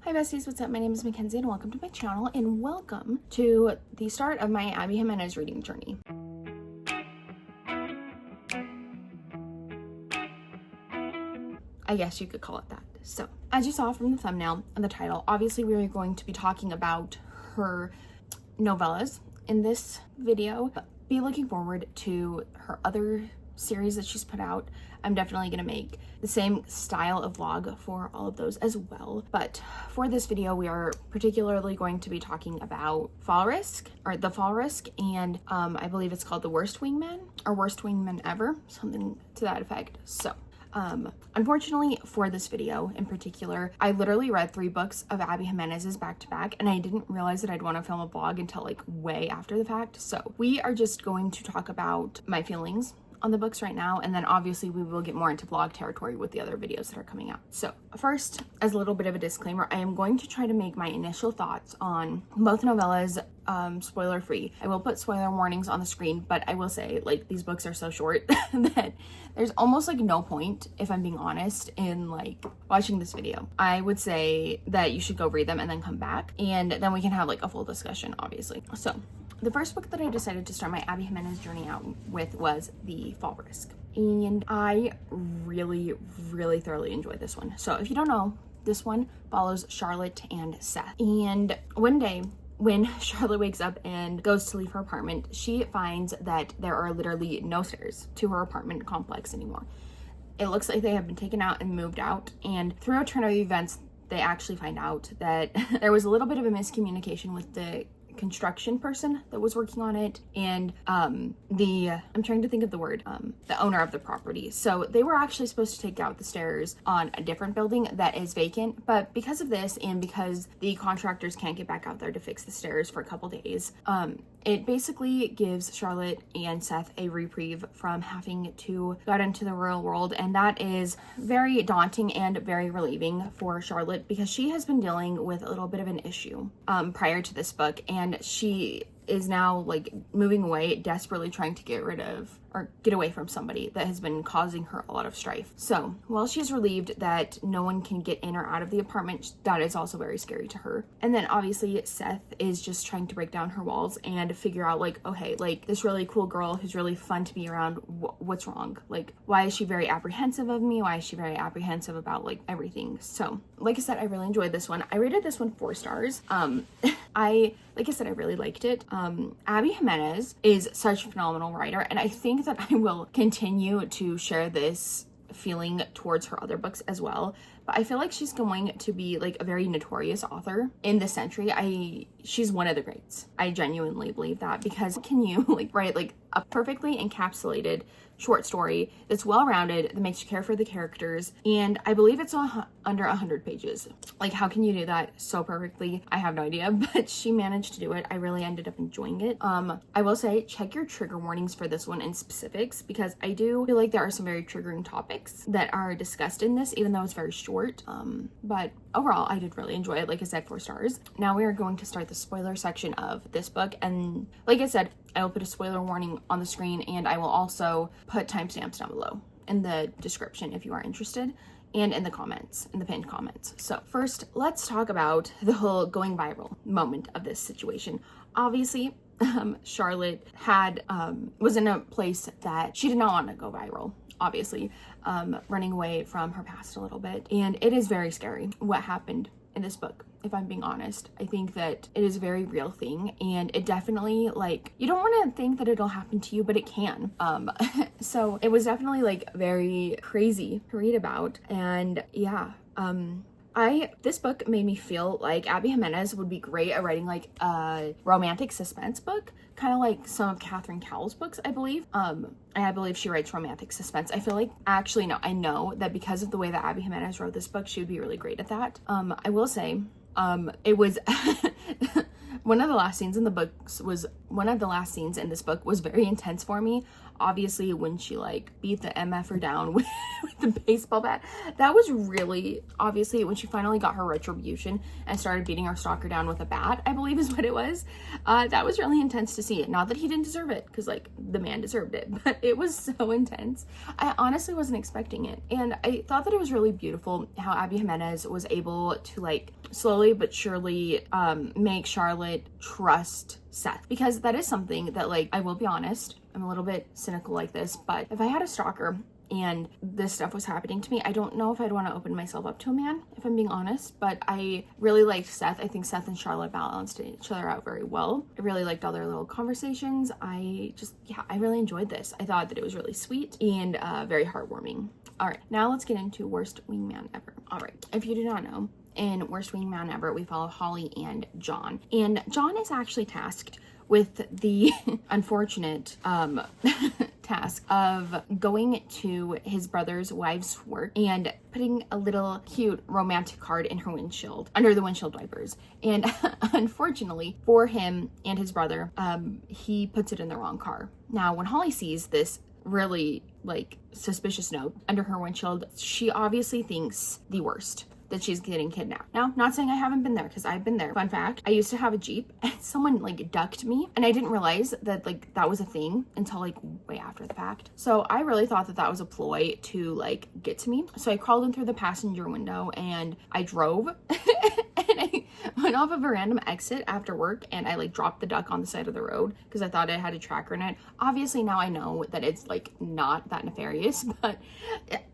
Hi besties, what's up? My name is Makenzie and welcome to my channel and welcome to the start of my Abby Jimenez reading journey. I guess you could call it that. So, as you saw from the thumbnail and the title, obviously we are going to be talking about her novellas in this video. Be looking forward to her other series that she's put out. I'm definitely gonna make the same style of vlog for all of those as well. But for this video, we are particularly going to be talking about Fall Risk, or The Fall Risk, and I believe it's called The Worst Wingman, or Worst Wingman Ever, something to that effect. So, unfortunately for this video in particular, I literally read 3 books of Abby Jimenez's back to back, and I didn't realize that I'd want to film a vlog until like way after the fact. So we are just going to talk about my feelings on the books right now, and then obviously we will get more into vlog territory with the other videos that are coming out. So first, as a little bit of a disclaimer, I am going to try to make my initial thoughts on both novellas spoiler free. I will put spoiler warnings on the screen, but I will say, like, these books are so short that there's almost like no point, if I'm being honest, in like watching this video. I would say that you should go read them and then come back, and then we can have like a full discussion, obviously. So the first book that I decided to start my Abby Jimenez journey out with was The Fall Risk. And I really thoroughly enjoyed this one. So if you don't know, this one follows Charlotte and Seth. And one day, when Charlotte wakes up and goes to leave her apartment, she finds that there are literally no stairs to her apartment complex anymore. It looks like they have been taken out and moved out. And through a turn of events, they actually find out that there was a little bit of a miscommunication with the construction person that was working on it and I'm trying to think of the word, the owner of the property. So they were actually supposed to take out the stairs on a different building that is vacant, but because of this and because the contractors can't get back out there to fix the stairs for a couple days, it basically gives Charlotte and Seth a reprieve from having to go out into the real world, and that is very daunting and very relieving for Charlotte because she has been dealing with a little bit of an issue prior to this book, and she is now like moving away, desperately trying to get rid of or get away from somebody that has been causing her a lot of strife. So while she's relieved that no one can get in or out of the apartment, that is also very scary to her. And then obviously Seth is just trying to break down her walls and figure out like, okay, like this really cool girl who's really fun to be around, what's wrong? Like, why is she very apprehensive of me? Why is she very apprehensive about like everything? So like I said, I really enjoyed this one. I rated this one 4 stars. Like I said, I really liked it. Abby Jimenez is such a phenomenal writer, and I think that I will continue to share this feeling towards her other books as well. But I feel like she's going to be like a very notorious author in this century. She's one of the greats. I genuinely believe that, because can you like write like a perfectly encapsulated short story that's well-rounded, that makes you care for the characters, and I believe it's under 100 pages. Like, how can you do that so perfectly? I have no idea, but she managed to do it. I really ended up enjoying it. I will say, check your trigger warnings for this one in specifics, because I do feel like there are some very triggering topics that are discussed in this, even though it's very short. But overall, I did really enjoy it. Like I said, 4 stars. Now we are going to start the spoiler section of this book, and like I said, I will put a spoiler warning on the screen, and I will also put timestamps down below in the description if you are interested, and in the comments, in the pinned comments. So first, let's talk about the whole going viral moment of this situation. Obviously, Charlotte was in a place that she did not want to go viral, obviously, running away from her past a little bit, and it is very scary what happened in this book. If I'm being honest, I think that it is a very real thing, and it definitely, like, you don't want to think that it'll happen to you, but it can. So it was definitely like very crazy to read about, and yeah, this book made me feel like Abby Jimenez would be great at writing like a romantic suspense book, kind of like some of Catherine Cowell's books, I believe. I believe she writes romantic suspense. I feel like, actually no, I know that because of the way that Abby Jimenez wrote this book, she would be really great at that. I will say, it was one of the last scenes in this book was very intense for me. Obviously, when she like beat the MFer down with the baseball bat, that was really, obviously, when she finally got her retribution and started beating her stalker down with a bat, I believe is what it was. That was really intense to see it. Not that he didn't deserve it, because like the man deserved it, but it was so intense. I honestly wasn't expecting it, and I thought that it was really beautiful how Abby Jimenez was able to like slowly but surely make Charlotte trust Seth, because that is something that, like, I will be honest, I'm a little bit cynical like this, but if I had a stalker and this stuff was happening to me, I don't know if I'd want to open myself up to a man, if I'm being honest. But I really liked Seth. I think Seth and Charlotte balanced each other out very well. I really liked all their little conversations. I really enjoyed this. I thought that it was really sweet and very heartwarming. All right, now let's get into worst wingman ever. All right, if you do not know, in Worst Wingman Ever, we follow Holly and John. And John is actually tasked with the unfortunate task of going to his brother's wife's work and putting a little cute romantic card in her windshield, under the windshield wipers. And unfortunately for him and his brother, he puts it in the wrong car. Now, when Holly sees this really like suspicious note under her windshield, she obviously thinks the worst, that she's getting kidnapped. Now, not saying I haven't been there, because I've been there. Fun fact, I used to have a Jeep and someone like ducked me, and I didn't realize that like that was a thing until like way after the fact. So I really thought that that was a ploy to like get to me. So I crawled in through the passenger window and I drove and I went off of a random exit after work, and I like dropped the duck on the side of the road because I thought it had a tracker in it. Obviously now I know that it's like not that nefarious, but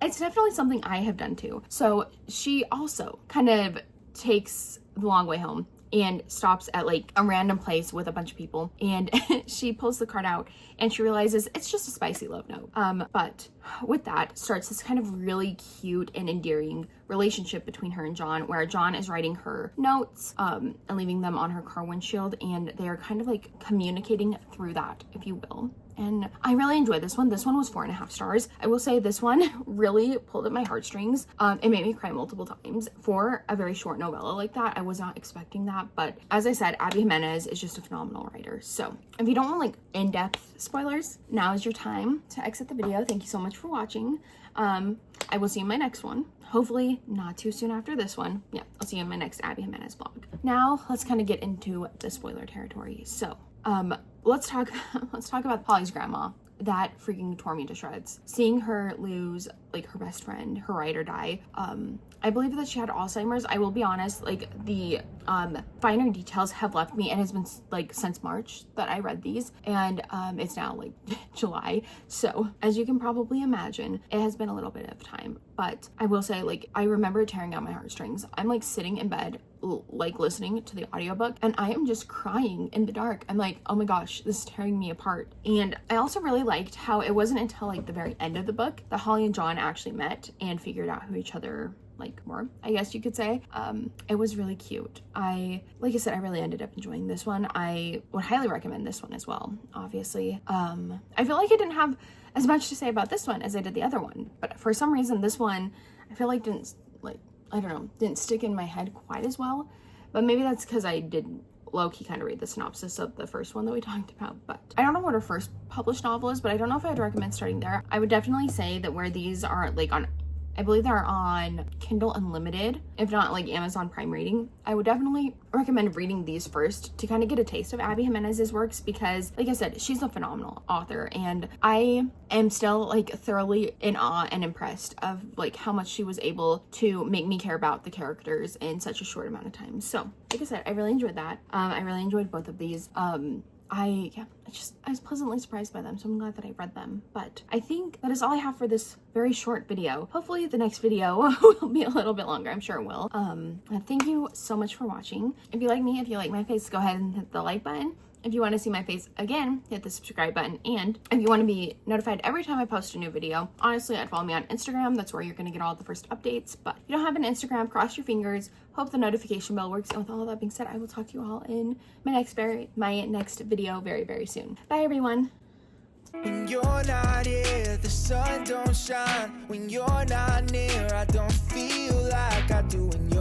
it's definitely something I have done too. So she also kind of takes the long way home and stops at like a random place with a bunch of people, and she pulls the card out and she realizes it's just a spicy love note. But with that starts this kind of really cute and endearing relationship between her and John, where John is writing her notes and leaving them on her car windshield, and they are kind of like communicating through that, if you will. And I really enjoyed this one. This one was 4.5 stars. I will say this one really pulled at my heartstrings. It made me cry multiple times for a very short novella like that. I was not expecting that, but as I said, Abby Jimenez is just a phenomenal writer. So if you don't want like in-depth spoilers, now is your time to exit the video. Thank you so much for watching. I will see you in my next one. Hopefully not too soon after this one. Yeah, I'll see you in my next Abby Jimenez vlog. Now let's kind of get into the spoiler territory. So let's talk about Holly's grandma. That freaking tore me to shreds. Seeing her lose like her best friend, her ride or die. I believe that she had Alzheimer's. I will be honest, like the finer details have left me, and it's been like since March that I read these, and it's now like July. So as you can probably imagine, it has been a little bit of time. But I will say, like, I remember tearing out my heartstrings. I'm like sitting in bed like listening to the audiobook, and I am just crying in the dark. I'm like, oh my gosh, this is tearing me apart. And I also really liked how it wasn't until like the very end of the book that Holly and John actually met and figured out who each other like more, I guess you could say. It was really cute. Like I said, I really ended up enjoying this one. I would highly recommend this one as well, obviously. I feel like I didn't have as much to say about this one as I did the other one, but for some reason this one I feel like didn't stick in my head quite as well. But maybe that's because I did low-key kind of read the synopsis of the first one that we talked about. But I don't know what her first published novel is, but I don't know if I'd recommend starting there. I would definitely say that where these are like on, I believe they're on Kindle Unlimited, if not like Amazon Prime Reading, I would definitely recommend reading these first to kind of get a taste of Abby Jimenez's works, because like I said, she's a phenomenal author, and I am still like thoroughly in awe and impressed of like how much she was able to make me care about the characters in such a short amount of time. So like I said, I really enjoyed that. I really enjoyed both of these. I was pleasantly surprised by them, so I'm glad that I read them. But I think that is all I have for this very short video. Hopefully the next video will be a little bit longer. I'm sure it will. Thank you so much for watching. If you like me, if you like my face, go ahead and hit the like button. If you want to see my face again, hit the subscribe button. And if you want to be notified every time I post a new video, honestly, I'd follow me on Instagram. That's where you're going to get all the first updates. But if you don't have an Instagram, cross your fingers. Hope the notification bell works. And with all of that being said, I will talk to you all in my next video very, very soon. Bye, everyone. When you're not here, the sun don't shine. When you're not near, I don't feel like I do when